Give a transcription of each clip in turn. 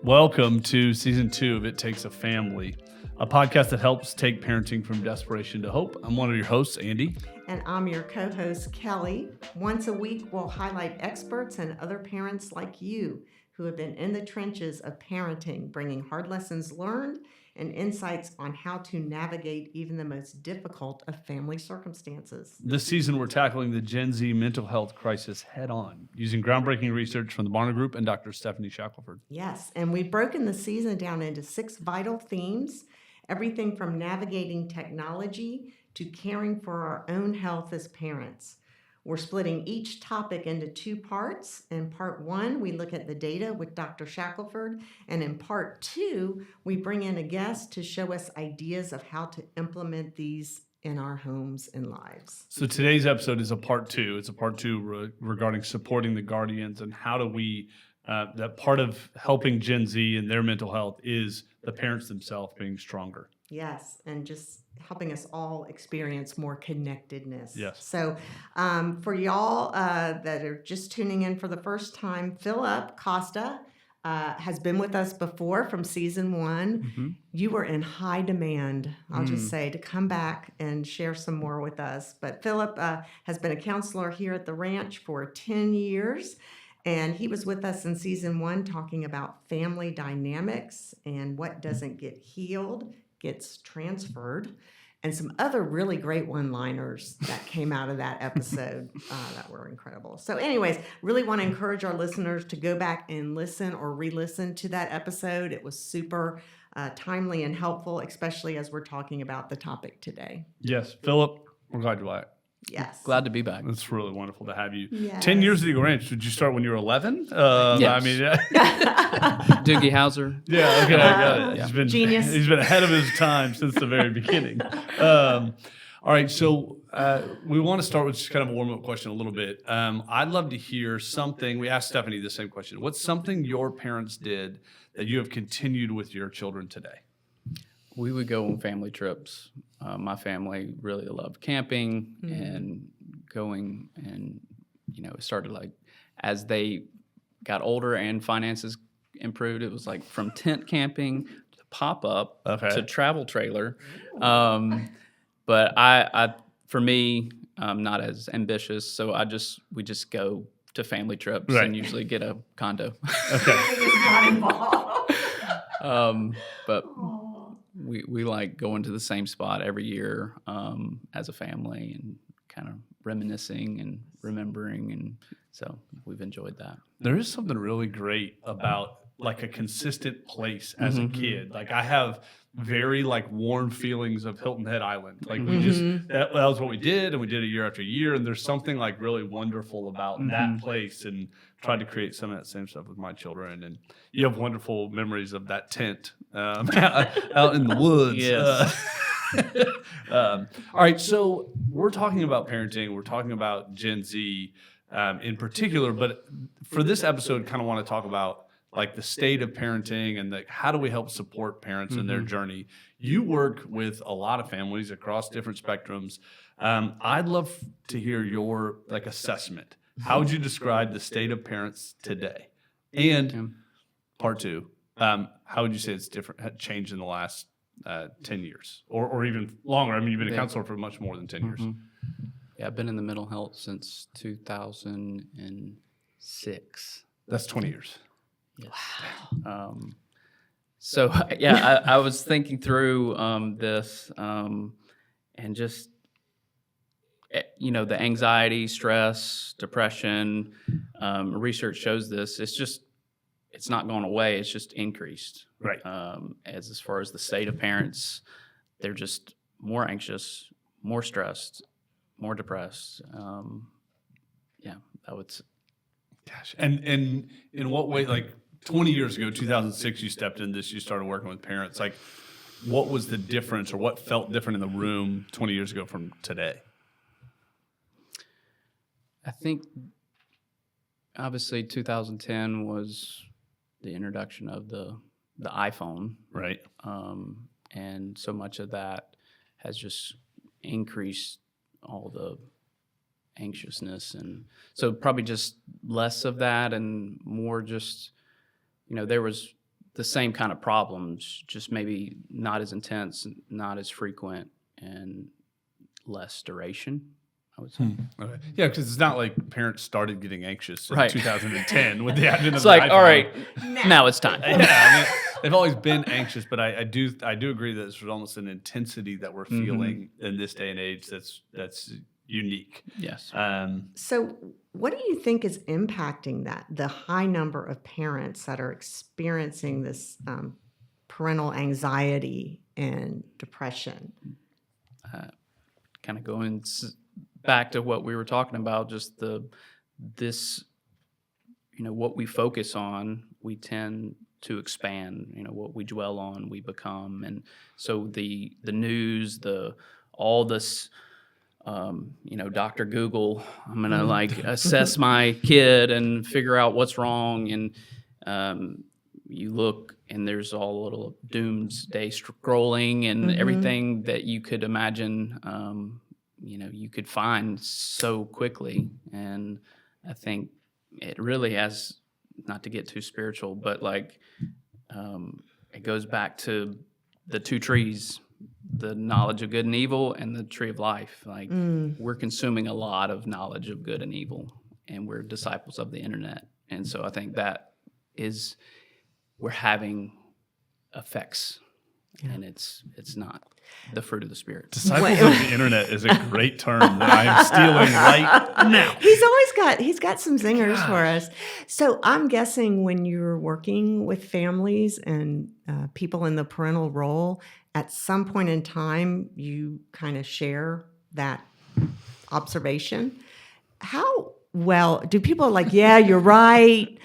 Welcome to Season 2 of It Takes a Family, a podcast that helps take parenting from desperation to hope. I'm one of your hosts, Andy. And I'm your co-host, Kelly. Once a week, we'll highlight experts and other parents like you who have been in the trenches of parenting, bringing hard lessons learned and insights on how to navigate even the most difficult of family circumstances. This season, we're tackling the Gen Z mental health crisis head on, using groundbreaking research from the Barna Group and Dr. Stephanie Shackelford. Yes, and we've broken the season down into 6 vital themes, everything from navigating technology to caring for our own health as parents. We're splitting each topic into 2 parts. In part 1, we look at the data with Dr. Shackelford, and in part 2, we bring in a guest to show us ideas of how to implement these in our homes and lives. So today's episode is a part 2. It's a part 2 regarding supporting the guardians and how do we, that part of helping Gen Z and their mental health is the parents themselves being stronger. Yes, and just helping us all experience more connectedness. Yes. So for y'all that are just tuning in for the first time, Phillip Costa has been with us before from season 1. Mm-hmm. You were in high demand, I'll just say, to come back and share some more with us. But Phillip has been a counselor here at the ranch for 10 years. And he was with us in season 1 talking about family dynamics and what doesn't get healed gets transferred, and some other really great one-liners that came out of that episode that were incredible. So anyways, really want to encourage our listeners to go back and listen or re-listen to that episode. It was super timely and helpful, especially as we're talking about the topic today. Yes, Phillip, we're glad you're back. Yes. Glad to be back. It's really wonderful to have you. Yes. 10 years at Eagle Ranch. Did you start when you were 11? Yes. I mean, Doogie Howser. yeah, okay, I got it. Yeah. Genius. He's been ahead of his time since the very beginning. All right, so we want to start with just kind of a warm-up question a little bit. I'd love to hear something. We asked Stephanie the same question. What's something your parents did that you have continued with your children today? We would go on family trips. My family really loved camping and going, and it started like as they got older and finances improved. It was like from tent camping to pop-up to travel trailer. But I for me, I'm not as ambitious, so we just go to family trips and usually get a condo. Okay. But we like going to the same spot every year as a family and kind of reminiscing and remembering, and so we've enjoyed that. There is something really great about like a consistent place as a kid. Like I have very like warm feelings of Hilton Head Island. Like we just that was what we did, and we did it year after year. And there's something like really wonderful about that place, and tried to create some of that same stuff with my children. And you have wonderful memories of that tent out in the woods. Yes. All right, so we're talking about parenting. We're talking about Gen Z in particular, but for this episode, kind of want to talk about like the state of parenting and how do we help support parents in their journey. You work with a lot of families across different spectrums. I'd love to hear your like assessment. How would you describe the state of parents today? And part 2, how would you say it's different, changed in the last 10 years or even longer? I mean, you've been a counselor for much more than 10 years. Yeah, I've been in the mental health since 2006. That's 20 years. Yes. Wow. So yeah, I was thinking through this and just the anxiety, stress, depression. Research shows this. It's not gone away. It's just increased. Right. As far as the state of parents, they're just more anxious, more stressed, more depressed. That would. Gosh, and in what way? Like 20 years ago, 2006, you stepped in this. You started working with parents. Like, what was the difference, or what felt different in the room 20 years ago from today? I think obviously 2010 was the introduction of the iPhone, right? And so much of that has just increased all the anxiousness. And so probably just less of that and more just, there was the same kind of problems, just maybe not as intense, not as frequent, and less duration, I would say. Okay. Yeah, because it's not like parents started getting anxious in Right. 2010 with the advent of It's the like, iPhone. all right, now it's time. Yeah, I mean, they've always been anxious, but I do agree that there's almost an intensity that we're feeling in this day and age that's unique. Yes. So, what do you think is impacting that? The high number of parents that are experiencing this parental anxiety and depression. Kind of going back to what we were talking about, just what we focus on, we tend to expand. What we dwell on, we become. And so the news, all this. Dr. Google, I'm going to assess my kid and figure out what's wrong. And you look and there's all a little doomsday scrolling and everything that you could imagine, you could find so quickly. And I think it really has, not to get too spiritual, but it goes back to the two trees, the knowledge of good and evil and the tree of life. We're consuming a lot of knowledge of good and evil, and we're disciples of the internet. And so I think that we're having effects, and it's not the fruit of the Spirit. Disciples of the internet is a great term that I am stealing right now. He's got some zingers for us. So I'm guessing when you're working with families and people in the parental role, at some point in time, you kind of share that observation. How well do people yeah, you're right.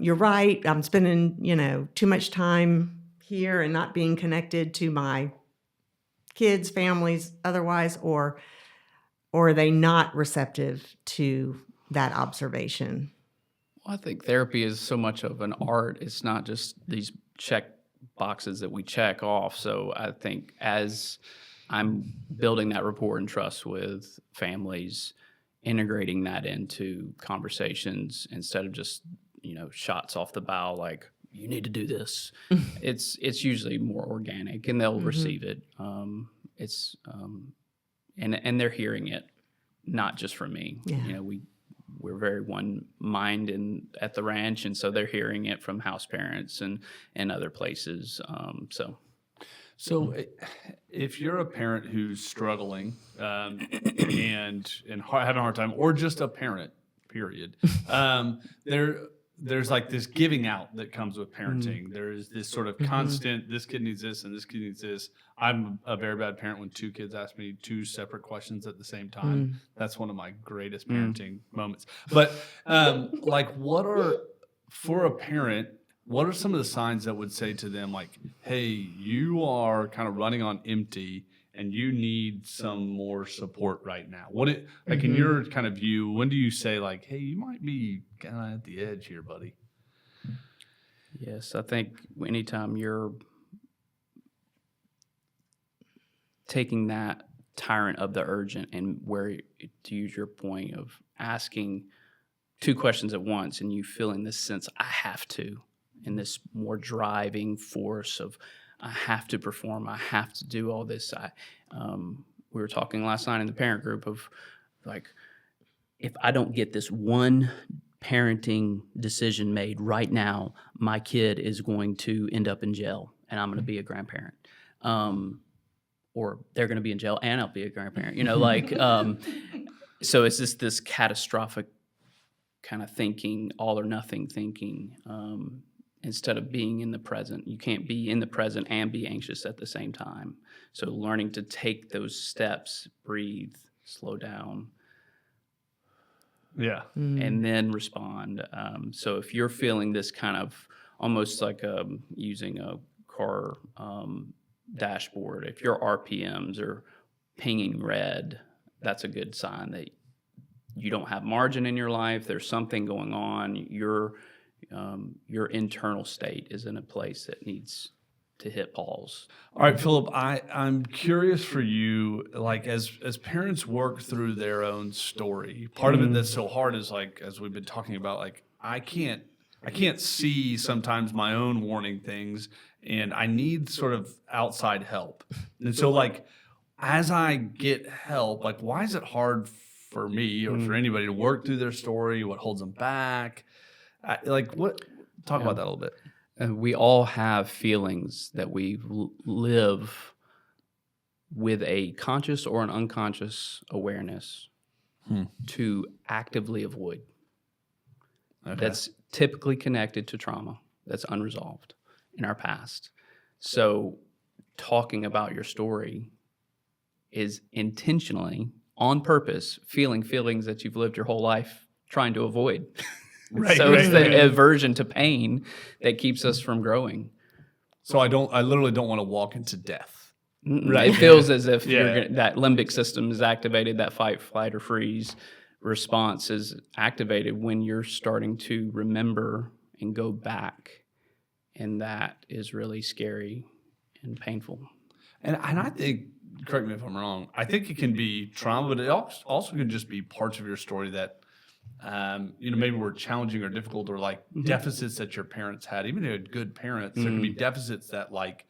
You're right. I'm spending, too much time here and not being connected to my kids, families, otherwise, or are they not receptive to that observation? Well, I think therapy is so much of an art. It's not just these check boxes that we check off. So I think as I'm building that rapport and trust with families, integrating that into conversations instead of just, shots off the bow like, you need to do this. It's usually more organic, and they'll receive it. And they're hearing it, not just from me. Yeah. We're very one mind at the ranch, and so they're hearing it from house parents and other places. So if you're a parent who's struggling and having a hard time, or just a parent, period, there's this giving out that comes with parenting. There's this sort of constant, this kid needs this and this kid needs this. I'm a very bad parent when two kids ask me two separate questions at the same time. That's one of my greatest parenting moments. But for a parent, what are some of the signs that would say to them, hey, you are kind of running on empty and you need some more support right now? In your kind of view, when do you say hey, you might be kind of at the edge here, buddy? Yes, I think anytime you're taking that tyrant of the urgent and to use your point of asking two questions at once and you feeling this sense, I have to, and this more driving force of I have to perform, I have to do all this. We were talking last night in the parent group of if I don't get this one parenting decision made right now, my kid is going to end up in jail and I'm going to be a grandparent. Or they're going to be in jail and I'll be a grandparent. So it's just this catastrophic kind of thinking, all or nothing thinking. Instead of being in the present. You can't be in the present and be anxious at the same time. So learning to take those steps, breathe, slow down. Yeah. And then respond. So if you're feeling this kind of almost like using a car dashboard, if your RPMs are pinging red, that's a good sign that you don't have margin in your life. There's something going on. Your internal state is in a place that needs to hit pause. All right, Phillip, I'm curious for you, like as parents work through their own story, part of it that's so hard is like, as we've been talking about, like I can't see sometimes my own warning things, and I need sort of outside help. And so like as I get help, like why is it hard for me or for anybody to work through their story? What holds them back? Talk about that a little bit. We all have feelings that we live with a conscious or an unconscious awareness to actively avoid. Okay. That's typically connected to trauma that's unresolved in our past. So talking about your story is intentionally, on purpose, feeling feelings that you've lived your whole life trying to avoid. So it's the aversion to pain that keeps us from growing. So I literally don't want to walk into death. Right. It feels as if Yeah. that limbic system is activated, that fight, flight, or freeze response is activated when you're starting to remember and go back. And that is really scary and painful. And I think, correct me if I'm wrong, I think it can be trauma, but it also can just be parts of your story that maybe were challenging or difficult, or like deficits that your parents had. Even if you had good parents, there can be deficits that like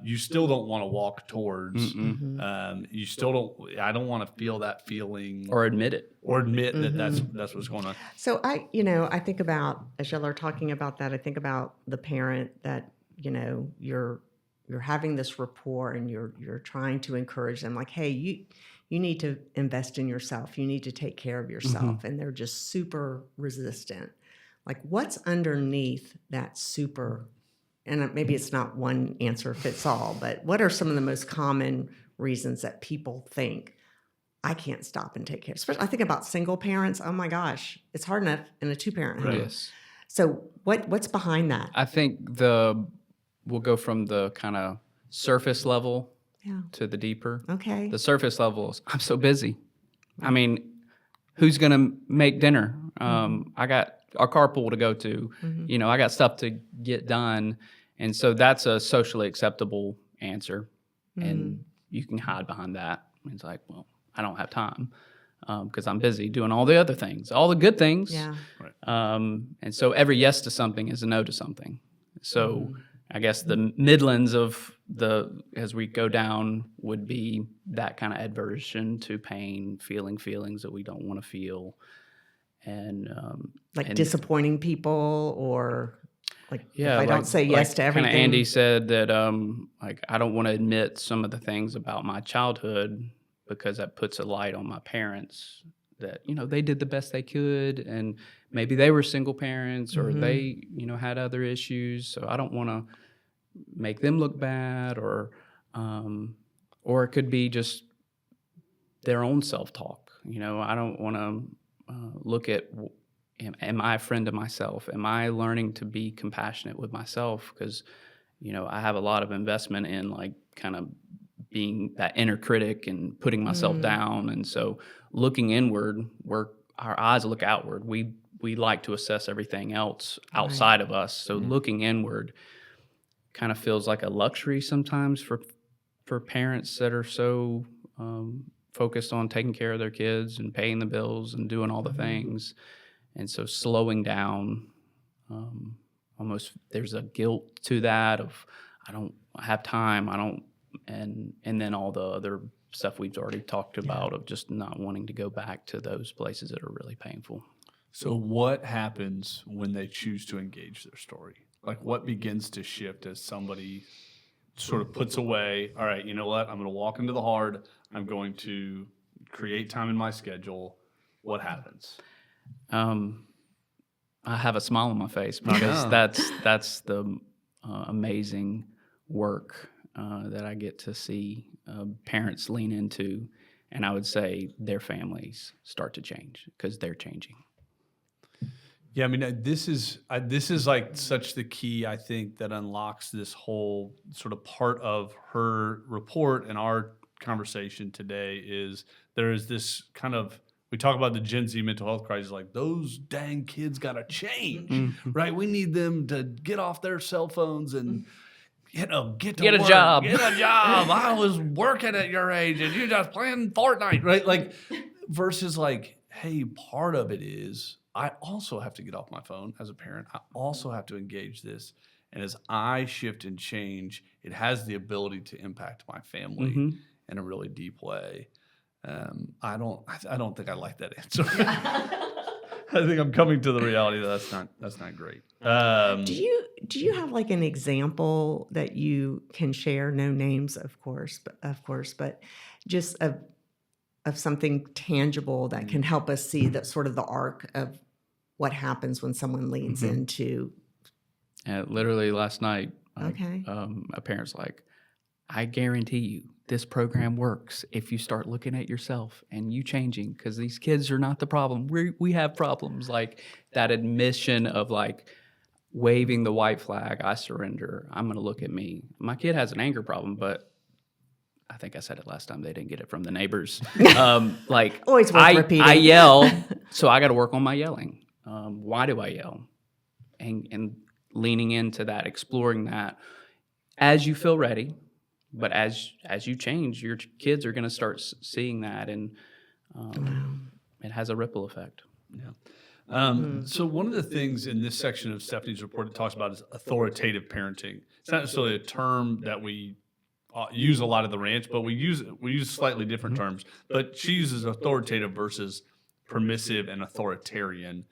you still don't want to walk towards. You still don't. I don't want to feel that feeling, Or admit it. or admit that that's what's going on. So I think about, as y'all are talking about that, I think about the parent that, you're having this rapport and you're trying to encourage them, like, hey, you need to invest in yourself. You need to take care of yourself. And they're just super resistant. Like, what's underneath that super, and maybe it's not one answer fits all, but what are some of the most common reasons that people think, I can't stop and take care? Especially, I think about single parents. Oh my gosh, it's hard enough in a 2-parent home. Yes. So what's behind that? I think we'll go from the kind of surface level to the deeper. Okay. The surface level is, I'm so busy. I mean, who's going to make dinner? I got our carpool to go to. I got stuff to get done. And so that's a socially acceptable answer. And you can hide behind that. It's like, well, I don't have time because I'm busy doing all the other things, all the good things. Yeah. Right. And so every yes to something is a no to something. So I guess the Midlands of as we go down would be that kind of aversion to pain, feeling feelings that we don't want to feel. And disappointing people, or like, yeah, if I don't say yes to everything. Kind of Andy said that I don't want to admit some of the things about my childhood because that puts a light on my parents that, they did the best they could, and maybe they were single parents or they, had other issues. So I don't want to make them look bad, or it could be just their own self-talk. I don't want to look at, am I a friend to myself? Am I learning to be compassionate with myself? Because, I have a lot of investment in like kind of being that inner critic and putting myself down. And so looking inward, where our eyes look outward, we like to assess everything else outside of us. So looking inward kind of feels like a luxury sometimes for parents that are so focused on taking care of their kids and paying the bills and doing all the things. And so slowing down, almost there's a guilt to that of, I don't have time, and then all the other stuff we've already talked about of just not wanting to go back to those places that are really painful. So what happens when they choose to engage their story? Like, what begins to shift as somebody sort of puts away, all right, you know what, I'm going to walk into the hard, I'm going to create time in my schedule. What happens? I have a smile on my face because that's the amazing work that I get to see parents lean into, and I would say their families start to change because they're changing. Yeah, I mean, this is like such the key, I think, that unlocks this whole sort of part of her report and our conversation today is there is this kind of, we talk about the Gen Z mental health crisis, like those dang kids got to change, right? We need them to get off their cell phones and get to Get a work, job. Get a job. I was working at your age and you just playing Fortnite, right? Like, versus like, hey, part of it is I also have to get off my phone as a parent. I also have to engage this. And as I shift and change, it has the ability to impact my family in a really deep way. I don't think I like that answer. I think I'm coming to the reality that that's not great. Do you have like an example that you can share? No names, of course, but just of something tangible that can help us see that sort of the arc of what happens when someone leans into. And literally last night, Okay. a parent's like, I guarantee you this program works if you start looking at yourself and you changing, because these kids are not the problem. We have problems. Like that admission of like waving the white flag, I surrender. I'm going to look at me. My kid has an anger problem, but I think I said it last time. They didn't get it from the neighbors. Like Always worth repeating. I yell, so I got to work on my yelling. Why do I yell? And leaning into that, exploring that as you feel ready. But as you change, your kids are going to start seeing that, and it has a ripple effect. Yeah. So one of the things in this section of Stephanie's report it talks about is authoritative parenting. It's not necessarily a term that we use a lot at the ranch, but we use slightly different terms. But she uses authoritative versus permissive and authoritarian.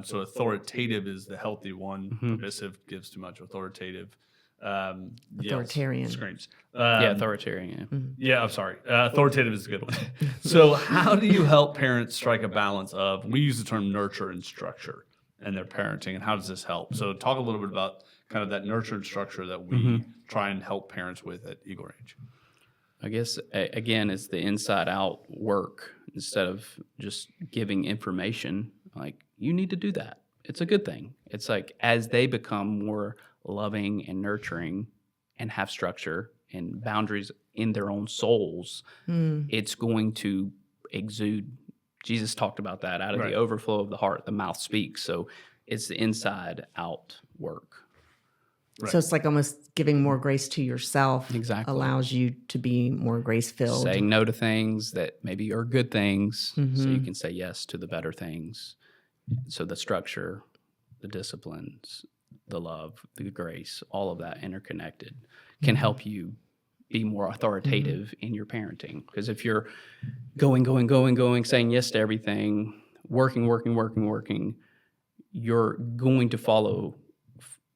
So authoritative is the healthy one. Permissive gives too much. Authoritative. Authoritarian. Yes, screams. Authoritarian. Yeah, I'm sorry. Authoritative is a good one. So how do you help parents strike a balance of, we use the term nurture and structure in their parenting, and how does this help? So talk a little bit about kind of that nurture and structure that we try and help parents with at Eagle Range. I guess, again, it's the inside-out work instead of just giving information. Like, you need to do that. It's a good thing. It's like as they become more loving and nurturing and have structure and boundaries in their own souls, it's going to exude. Jesus talked about that. Out of the overflow of the heart, the mouth speaks. So it's the inside-out work. So it's like almost giving more grace to yourself. Exactly. Allows you to be more grace-filled. Saying no to things that maybe are good things, so you can say yes to the better things. So the structure, the disciplines, the love, the grace, all of that interconnected can help you be more authoritative in your parenting. Because if you're going, saying yes to everything, working, you're going to follow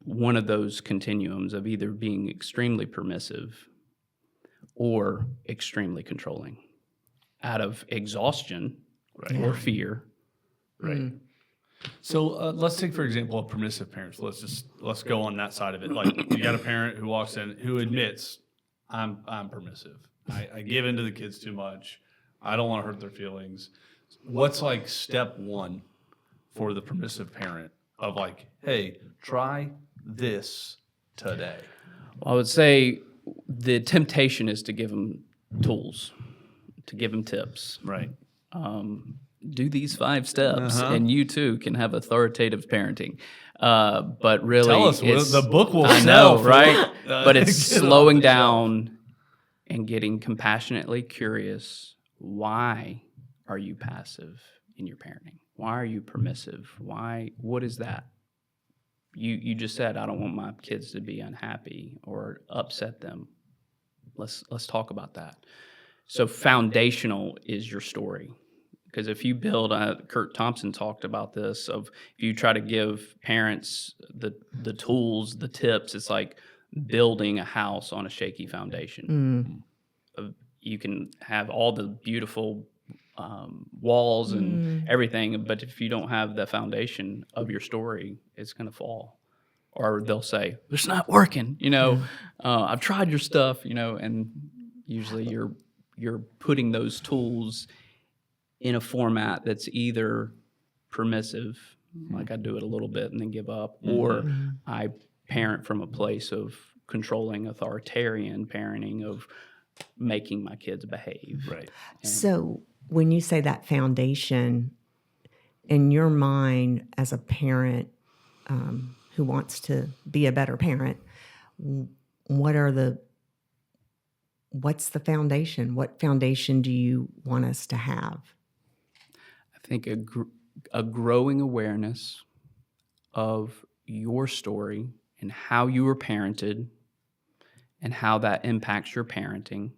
one of those continuums of either being extremely permissive or extremely controlling out of exhaustion or fear. Right. So let's take, for example, permissive parents. Let's go on that side of it. Like, you got a parent who walks in who admits, I'm permissive. I give in to the kids too much. I don't want to hurt their feelings. What's like step one for the permissive parent of like, hey, try this today? Well, I would say the temptation is to give them tools, to give them tips. Right. Do these 5 steps, and you too can have authoritative parenting. But really, tell us the book will I sell, know, right? But it's slowing off the down and getting compassionately curious. Why are you passive in your parenting? Why are you permissive? What is that? You just said, I don't want my kids to be unhappy or upset them. Let's talk about that. So foundational is your story. Because if you build, Kurt Thompson talked about this, of if you try to give parents the tools, the tips, it's like building a house on a shaky foundation. You can have all the beautiful walls and everything, but if you don't have the foundation of your story, it's going to fall. Or they'll say, it's not working, I've tried your stuff, and usually you're putting those tools in a format that's either permissive, like I do it a little bit and then give up, or I parent from a place of controlling, authoritarian parenting, of making my kids behave. Right. So when you say that foundation, in your mind as a parent who wants to be a better parent, what's the foundation? What foundation do you want us to have? I think a growing awareness of your story and how you were parented and how that impacts your parenting,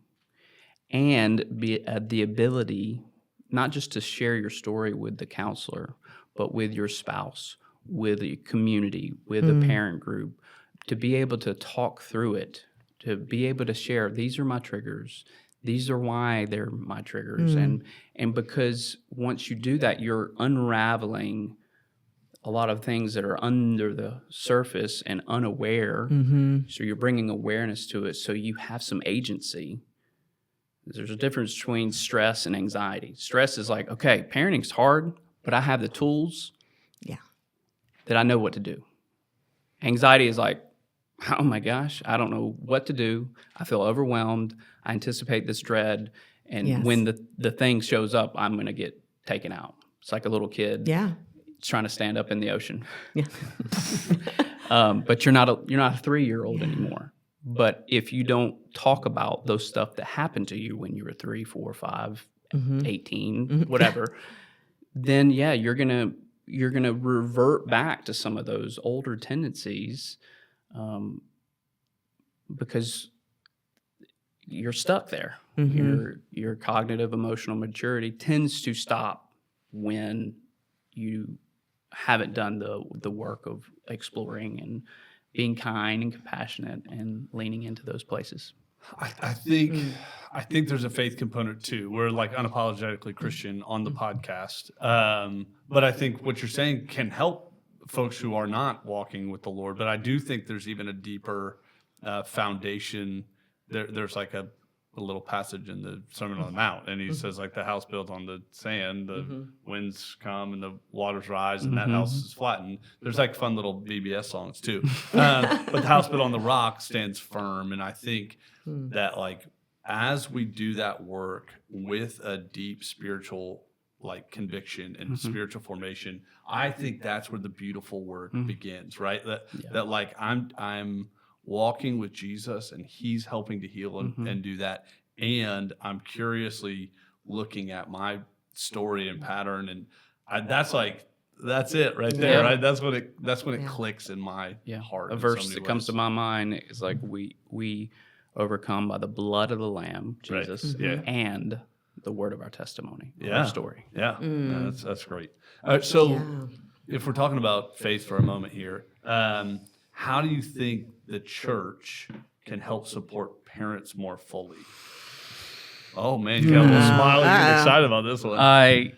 and the ability not just to share your story with the counselor, but with your spouse, with the community, with a parent group, to be able to talk through it, to be able to share, these are my triggers, these are why they're my triggers. And because once you do that, you're unraveling a lot of things that are under the surface and unaware. So you're bringing awareness to it, so you have some agency. There's a difference between stress and anxiety. Stress is like, okay, parenting's hard, but I have the tools that I know what to do. Anxiety is like, oh my gosh, I don't know what to do. I feel overwhelmed. I anticipate this dread. And when the thing shows up, I'm going to get taken out. It's like a little kid trying to stand up in the ocean. But you're not a 3-year-old anymore. But if you don't talk about those stuff that happened to you when you were 3, 4, 5, 18, whatever, then you're gonna revert back to some of those older tendencies, because you're stuck there. Your cognitive emotional maturity tends to stop when you haven't done the work of exploring and being kind and compassionate and leaning into those places. I think there's a faith component too. We're like unapologetically Christian on the podcast, but I think what you're saying can help folks who are not walking with the Lord. But I do think there's even a deeper foundation. There's like a little passage in the Sermon on the Mount, and he says like the house built on the sand, the winds come and the waters rise, and that house is flattened. There's like fun little BBS songs too, but the house built on the rock stands firm. And I think that like as we do that work with a deep spiritual like conviction and spiritual formation, I think that's where the beautiful work begins, right? That like I'm walking with Jesus and he's helping to heal and do that. And I'm curiously looking at my story and pattern. And that's it right there, right? That's when it clicks in my heart. A verse that comes to my mind is like, we overcome by the blood of the Lamb, Jesus, and the word of our testimony, our story. Yeah, no, that's great. All right, so if we're talking about faith for a moment here, how do you think the church can help support parents more fully? Oh man, you got a little smile. You're getting excited about this one. I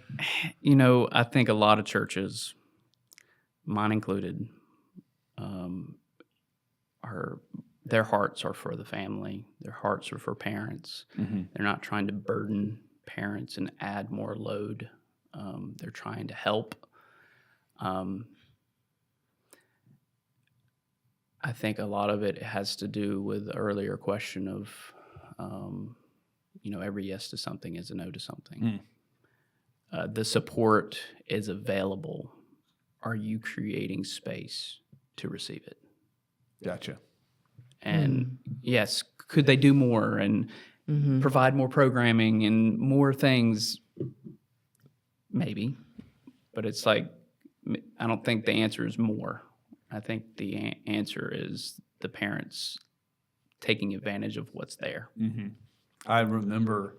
think a lot of churches, mine included, their hearts are for the family. Their hearts are for parents. They're not trying to burden parents and add more load. They're trying to help. I think a lot of it has to do with the earlier question of, every yes to something is a no to something. The support is available. Are you creating space to receive it? Gotcha. And yes, could they do more and provide more programming and more things? Maybe. But it's like, I don't think the answer is more. I think the answer is the parents taking advantage of what's there. I remember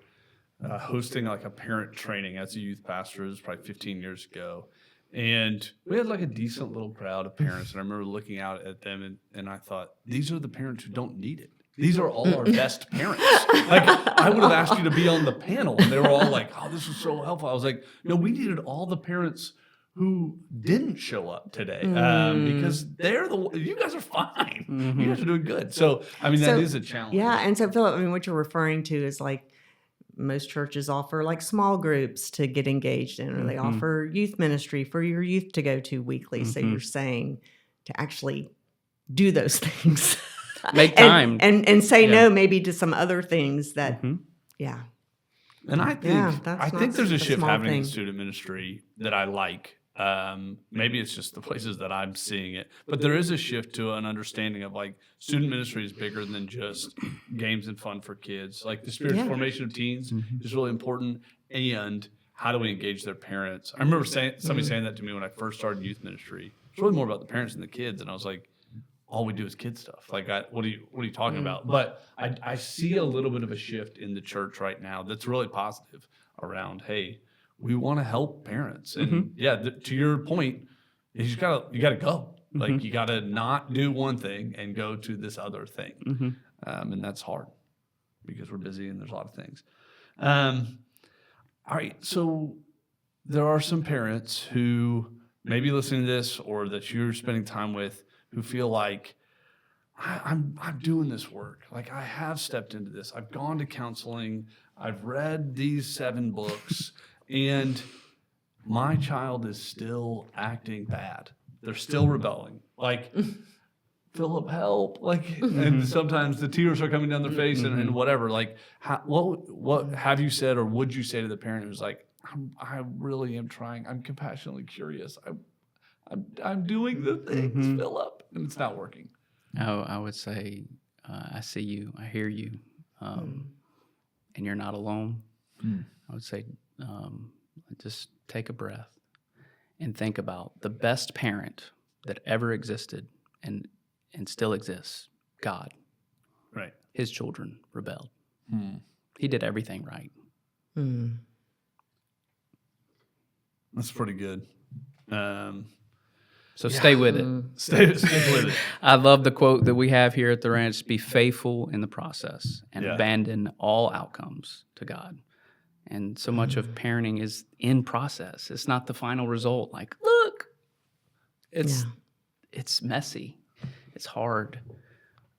hosting like a parent training as a youth pastor. It was probably 15 years ago. And we had like a decent little crowd of parents. And I remember looking out at them and I thought, these are the parents who don't need it. These are all our best parents. Like, I would have asked you to be on the panel. And they were all like, oh, this was so helpful. I was like, no, we needed all the parents who didn't show up today because you guys are fine. You guys are doing good. So, I mean, that is a challenge. Yeah. And so, Phillip, what you're referring to is like most churches offer like small groups to get engaged in, or they offer youth ministry for your youth to go to weekly. So you're saying to actually do those things. Make time. And say no maybe to some other things that, And I think there's a shift happening in student ministry that I like. Maybe it's just the places that I'm seeing it, but there is a shift to an understanding of like student ministry is bigger than just games and fun for kids. Like the spiritual Yeah. formation of teens is really important, and how do we engage their parents? I remember somebody saying that to me when I first started youth ministry. It's really more about the parents than the kids, and I was like, all we do is kid stuff. Like, what are you talking about? But I see a little bit of a shift in the church right now that's really positive around, hey, we want to help parents. And to your point, you gotta go. Like you gotta not do one thing and go to this other thing. And that's hard because we're busy and there's a lot of things. All right, so there are some parents who may be listening to this or that you're spending time with who feel like, I'm doing this work. Like I have stepped into this. I've gone to counseling. I've read these 7 books, and my child is still acting bad. They're still rebelling. Like, Phillip, help! Like, and sometimes the tears are coming down their face, and whatever. Like, what have you said, or would you say to the parent who's like, I really am trying. I'm compassionately curious. I'm doing the things, Phillip, and it's not working. I would say, I see you, I hear you, and you're not alone. I would say, just take a breath and think about the best parent that ever existed and still exists, God. Right. His children rebelled. He did everything right. That's pretty good. So stay with it. Stay with it. I love the quote that we have here at the ranch: be faithful in the process and abandon all outcomes to God. And so much of parenting is in process. It's not the final result. Like, look, it's messy. It's hard.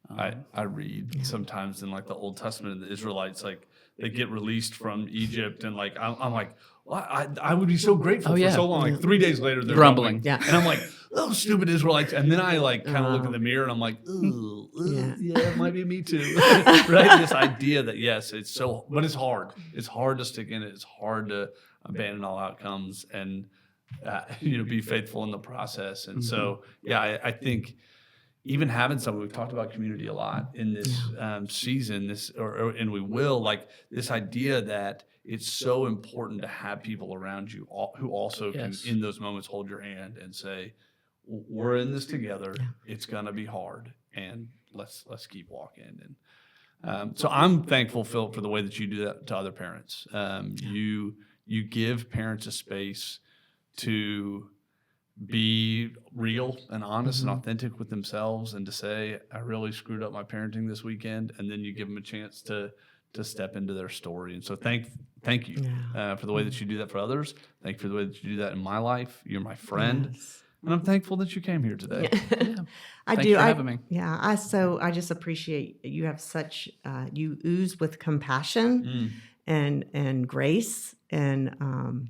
I read sometimes in like the Old Testament, the Israelites, like they get released from Egypt, and like I'm like, well, I would be so grateful for so long. Like 3 days later, they're grumbling. And I'm like, those stupid Israelites. And then I like kind of look in the mirror and I'm like, ooh, it might be me too. Right? This idea that yes, but it's hard. It's hard to stick in it. It's hard to abandon all outcomes and be faithful in the process. And so I think even having someone, we've talked about community a lot in this season, and we will, like this idea that it's so important to have people around you who also can, in those moments, hold your hand and say, we're in this together. It's going to be hard, and let's keep walking. And so I'm thankful, Phillip, for the way that you do that to other parents. You give parents a space to be real and honest and authentic with themselves, and to say, I really screwed up my parenting this weekend, and then you give them a chance to step into their story. And so thank you for the way that you do that for others. Thank you for the way that you do that in my life. You're my friend. And I'm thankful that you came here today. Thanks for having me. Yeah, I just appreciate you have such you ooze with compassion and grace, and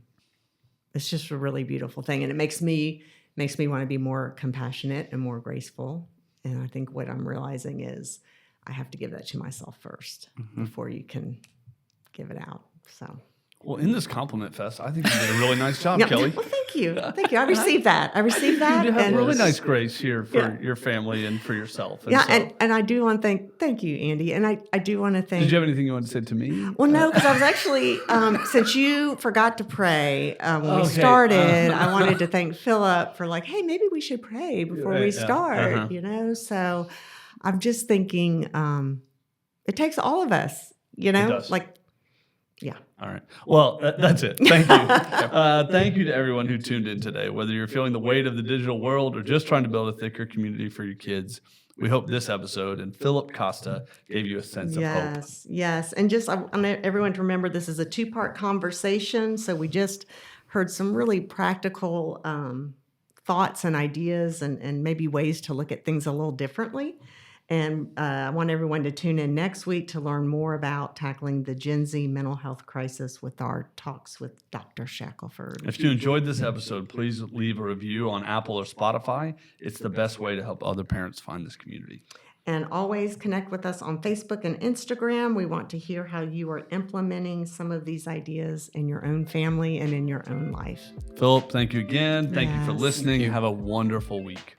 it's just a really beautiful thing, and it makes me want to be more compassionate and more graceful. And I think what I'm realizing is I have to give that to myself first before you can give it out. So. Well, in this compliment fest, I think you did a really nice job, Kelly. Well, thank you. I received that. You have really nice grace here for your family and for yourself. And and I do want to thank you, Andy. And I do want to thank. Did you have anything you wanted to say to me? Well, no, because I was actually, since you forgot to pray when we started, I wanted to thank Phillip for like, hey, maybe we should pray before we start, So I'm just thinking it takes all of us, like. Yeah. All right. Well, that's it. Thank you. Thank you to everyone who tuned in today. Whether you're feeling the weight of the digital world or just trying to build a thicker community for your kids, we hope this episode and Phillip Costa gave you a sense of hope. Yes. And just I want everyone to remember this is a 2-part conversation. So we just heard some really practical thoughts and ideas and maybe ways to look at things a little differently. And I want everyone to tune in next week to learn more about tackling the Gen Z mental health crisis with our talks with Dr. Shackelford. If you enjoyed this episode, please leave a review on Apple or Spotify. It's the best way to help other parents find this community. And always connect with us on Facebook and Instagram. We want to hear how you are implementing some of these ideas in your own family and in your own life. Phillip, thank you again. Thank you for Yes. listening. Have a wonderful week.